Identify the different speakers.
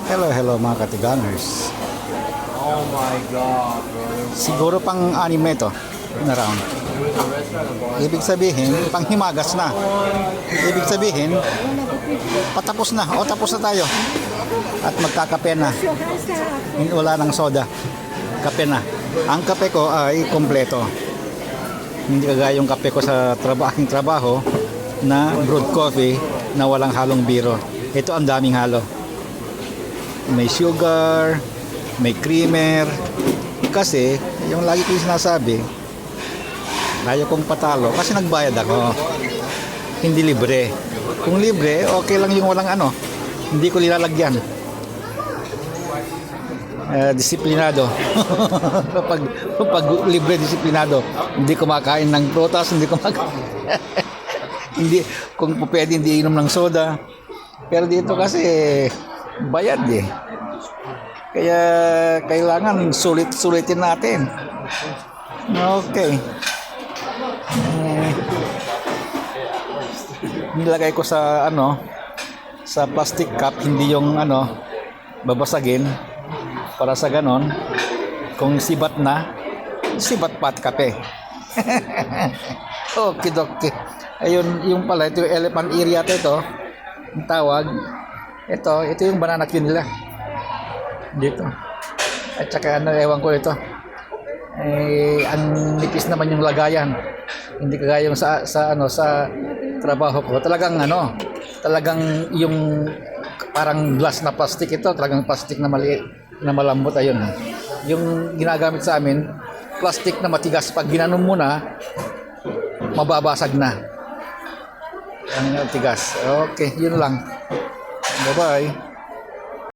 Speaker 1: Hello, hello mga katigangers.
Speaker 2: Oh my God, brother.
Speaker 1: Siguro pang anime ito na round. Ibig sabihin, pang himagas na. Ibig sabihin, patapos na. O tapos na tayo. At magkakape na. Wala ng soda. Kape na. Ang kape ko ay kompleto. Hindi kagaya yung kape ko sa aking trabaho na brewed coffee na walang halong biro. Ito ang daming halo. May sugar, may creamer. Kasi, yung lagi ko sinasabi, ayaw kong patalo kasi nagbayad ako. Hindi libre. Kung libre, okay lang yung walang ano. Hindi ko nilalagyan. Disiplinado. pag libre, disiplinado. Hindi kumakain ng prutas, hindi kumakain. Hindi, kung pwede, hindi inom ng soda. Pero dito kasi, bayad eh. Kaya kailangan sulit-sulitin natin. Okay. Nilagay ko sa sa plastic cup, hindi yung babasagin para sa ganon. Kung sibat na, sibat pat kape. Okay, okay. Ayun, yung pala, ito yung elephant area ito. Ang tawag. Ito yung banana queue nila. Dito. At saka ewan ko ito. Ang nipis naman yung lagayan. Hindi kagaya yung sa trabaho ko. Talagang yung parang glass na plastic ito, talagang plastic na maliit, na malambot ayun. Yung ginagamit sa amin, plastic na matigas, pag ginanon mo na, mababasag na. Ang tigas. Okay, yun lang. Bye-bye.